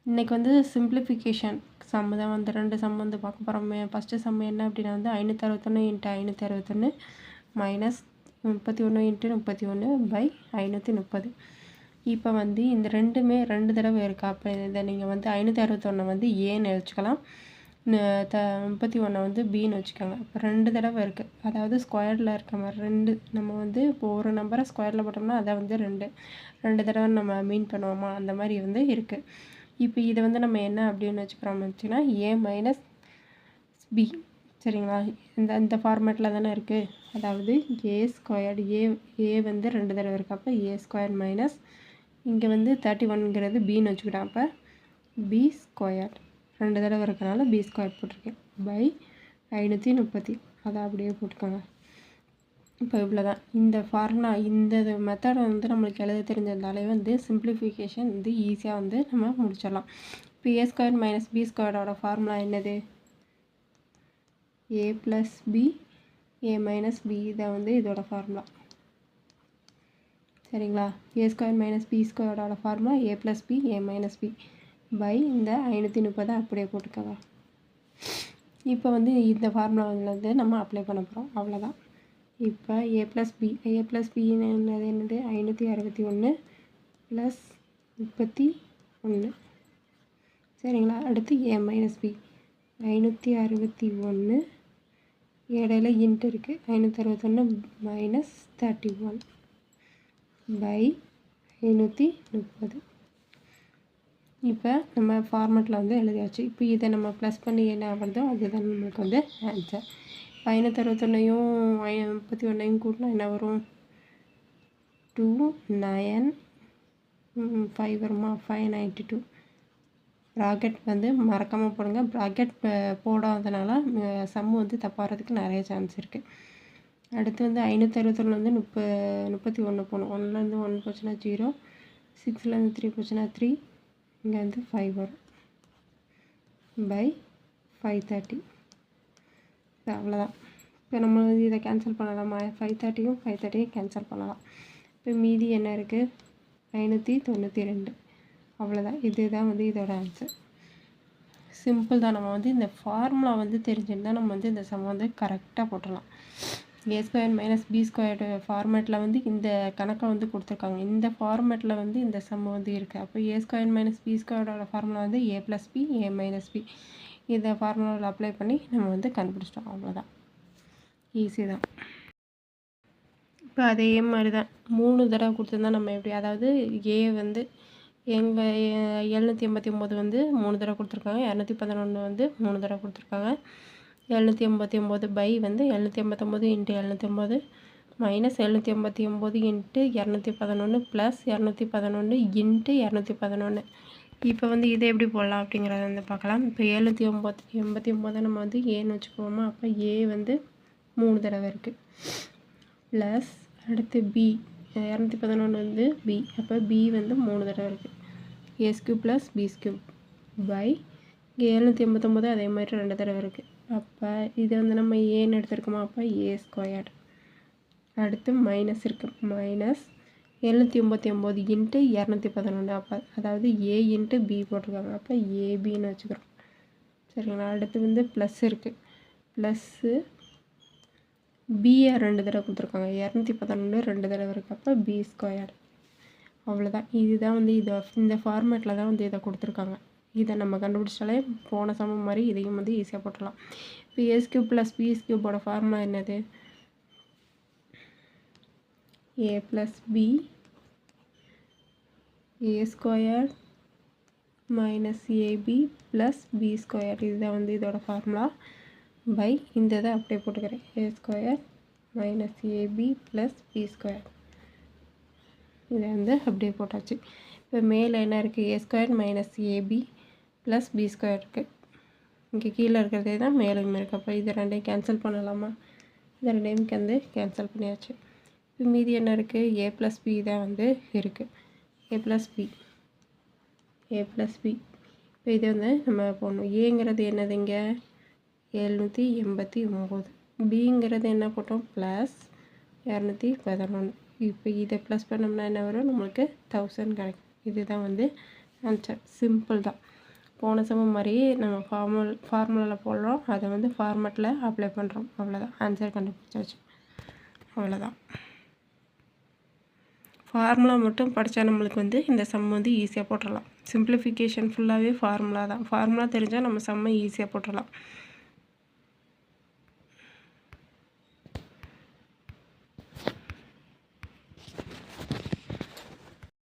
இன்றைக்கி வந்து simplification some தான் வந்து 2 சம் வந்து பார்க்க போகிறோம். ஃபஸ்ட்டு சம் என்ன அப்படின்னா வந்து 561 × 561 மைனஸ் 31 × 31 பை 530. இப்போ வந்து இந்த ரெண்டுமே 2 தடவை இருக்கா. அப்போ இதை நீங்கள் வந்து 561 வந்து ஏன்னு வச்சுக்கலாம், 31 வந்து பின்னு வச்சுக்கோங்க. இப்போ 2 தடவை இருக்குது, அதாவது ஸ்கொயரில் இருக்க மாதிரி 2. நம்ம வந்து இப்போ ஒரு நம்பரை ஸ்கொயரில் போட்டோம்னா அதை வந்து 2 தடவை நம்ம மீன் பண்ணுவோமா, அந்த மாதிரி வந்து இருக்குது. இப்போ இதை வந்து நம்ம என்ன அப்படின்னு வச்சுக்கிறோம் வச்சுன்னா ஏ மைனஸ் பி. சரிங்களா, இந்த ஃபார்மேட்டில் தானே இருக்குது. அதாவது ஏ ஸ்கொயர்டு ஏ வந்து 2 தடவை இருக்குது. அப்போ ஏ ஸ்கொயர் மைனஸ் இங்கே வந்து 31ங்கிறது பின்னு வச்சுக்கிட்டோம். அப்போ பி ஸ்கொயர் 2 தடவை இருக்கிறனால பி ஸ்கொயர் போட்டிருக்கேன் பை 530. அதை அப்படியே போட்டுக்கோங்க. இப்போ இவ்வளோ தான் இந்த ஃபார்முலா. இந்த மெத்தடை வந்து நம்மளுக்கு எழுத தெரிஞ்சிருந்தாலே வந்து சிம்பிளிஃபிகேஷன் வந்து ஈஸியாக வந்து நம்ம முடிச்சிடலாம். இப்போ ஏ ஸ்கொயர் மைனஸ் பி ஸ்கொயரோட ஃபார்முலா என்னது? A plus B A minus B. இதை வந்து இதோட ஃபார்முலா. சரிங்களா, ஏ ஸ்கொயர் மைனஸ் பி ஸ்கொயரோட formula A plus B A minus B by இந்த 530 அப்படியே போட்டுக்கோங்க. இப்போ வந்து இந்த ஃபார்முலா வந்து நம்ம அப்ளை பண்ண போகிறோம். அவ்வளோதான். இப்போ ஏ ப்ளஸ் பின்னு என்னது 561 ப்ளஸ் 31. சரிங்களா, அடுத்து ஏ மைனஸ் பி 561 இடையில இன்ட்டு இருக்குது 561 மைனஸ் 31 பை 530. இப்போ நம்ம ஃபார்மேட்டில் வந்து எழுதியாச்சு. இப்போ இதை நம்ம ப்ளஸ் பண்ணி என்ன வருதோ அதுதான் நம்மளுக்கு வந்து ஆன்சர். 561ஐயும் 31ஐயும் கூட்டினா என்ன வரும்? 2 9 5 வருமா? 592. ப்ராக்கெட் வந்து மறக்காமல் போடுங்க. ப்ராக்கெட் போடாதனால சம்மு வந்து தப்பாகிறதுக்கு நிறைய சான்ஸ் இருக்குது. அடுத்து வந்து 561 வந்து 31 போகணும். 1லேருந்து 1 போச்சுன்னா 0, 6லேருந்து 3 போச்சுன்னா 3, இங்கே வந்து 5 வரும் பை 530. அவ்வளோதான். இப்போ நம்ம வந்து இதை கேன்சல் பண்ணலாமா? 530யும் 530யும் கேன்சல் பண்ணலாம். இப்போ மீதி என்ன இருக்குது? 592. அவ்வளோதான். இதுதான் வந்து இதோட ஆன்சர். சிம்பிள் தான். நம்ம வந்து இந்த ஃபார்முலா வந்து தெரிஞ்சிருந்தால் நம்ம வந்து இந்த சம் வந்து கரெக்டாக போட்டுடலாம். ஏ ஸ்கொயர் மைனஸ் பி ஸ்கொயர்டு ஃபார்மேட்டில் வந்து இந்த கணக்கை வந்து கொடுத்துருக்காங்க. இந்த ஃபார்மேட்டில் வந்து இந்த சம் வந்து இருக்குது. அப்போ ஏ ஸ்கொயர் மைனஸ் பி ஸ்கொயரோட ஃபார்முலா வந்து ஏ plus B A minus B. இதை ஃபார்முலாவில் அப்ளை பண்ணி நம்ம வந்து கண்டுபிடிச்சிட்டோம். அவ்வளோதான், ஈஸி தான். இப்போ அதே மாதிரி தான் 3 தடவை கொடுத்துருந்தா நம்ம எப்படி, அதாவது ஏ வந்து எங்கள் 789 வந்து 3 தடவை கொடுத்துருக்காங்க, 211 வந்து 3 தடவை கொடுத்துருக்காங்க. 789 பை வந்து 789 × 789 மைனஸ் 789 × 211 ப்ளஸ் 211 × 211. இப்போ வந்து இதை எப்படி போடலாம் அப்படிங்கிறத வந்து பார்க்கலாம். இப்போ 789 நம்ம வந்து ஏன்னு வச்சுக்குவோமா. அப்போ ஏ வந்து 3 தடவை இருக்குது ப்ளஸ் அடுத்து பி 211 வந்து பி. அப்போ பி வந்து 3 தடவை இருக்குது. ஏ ஸ்கியூப் ப்ளஸ் பி ஸ்கியூப் பை இங்கே 789 அதே மாதிரி 2 தடவை இருக்குது. அப்போ இதை வந்து நம்ம ஏன்னு எடுத்துருக்கோமா. அப்போ ஏ ஸ்கொயர். அடுத்து மைனஸ் இருக்குது, மைனஸ் 789 × 211. அப்போ அதாவது ஏ இன்ட்டு பி போட்டிருக்காங்க. அப்போ ஏபின்னு வச்சுக்கிறோம். சரிங்களா, அடுத்து வந்து ப்ளஸ் இருக்குது, ப்ளஸ்ஸு பியை 2 தடவை கொடுத்துருக்காங்க, 211 2 தடவை இருக்குது. அப்போ பி ஸ்கொயர். அவ்வளோதான். இதுதான் வந்து இந்த ஃபார்மேட்டில் தான் வந்து இதை கொடுத்துருக்காங்க. இதை நம்ம கண்டுபிடிச்சாலே போன சமம் மாதிரி இதையும் வந்து ஈஸியாக போட்டுடலாம். இப்போ ஏ ஸ்கியூப் ப்ளஸ் பி ஸ்கியூப்போட ஃபார்முலா என்னது? A plus B A square minus AB plus B square. இதுதான் வந்து இதோட ஃபார்முலா பை இந்த இதை அப்படியே போட்டுக்கிறேன். A square minus AB plus B square. இதை வந்து அப்படியே போட்டாச்சு. இப்போ மேலே என்ன இருக்குது? A square minus AB plus B square இருக்குது. இங்கே கீழே இருக்கிறதே தான் மேலும் இருக்குது. அப்போ இது ரெண்டையும் கேன்சல் பண்ணலாமா? இது ரெண்டையும் வந்து கேன்சல் பண்ணியாச்சு. இப்போ மீதி என்ன இருக்குது? ஏ ப்ளஸ் பி தான் வந்து இருக்குது. ஏ ப்ளஸ் பி இப்போ இது வந்து நம்ம போடணும். ஏங்கிறது என்னது? இங்கே 789. பிங்கிறது என்ன போட்டோம்? ப்ளஸ் 211. இப்போ இதை ப்ளஸ் பண்ணோம்னா என்ன வரும்? நம்மளுக்கு 1000 கிடைக்கும். இதுதான் வந்து ஆன்சர். சிம்பிள் தான். போன சமம் மாதிரி நம்ம ஃபார்முலாவில் போடுறோம், அதை வந்து ஃபார்மேட்டில் அப்ளை பண்ணுறோம். அவ்வளோதான், ஆன்சர் கண்டுபிடிச்சாச்சு. அவ்வளோதான். ஃபார்முலா மட்டும் படித்தா நம்மளுக்கு வந்து இந்த சம் வந்து ஈஸியாக போட்டுடலாம். சிம்பிளிஃபிகேஷன் ஃபுல்லாகவே ஃபார்முலா தான். ஃபார்முலா தெரிஞ்சால் நம்ம சம்மை ஈஸியாக போட்டுடலாம்.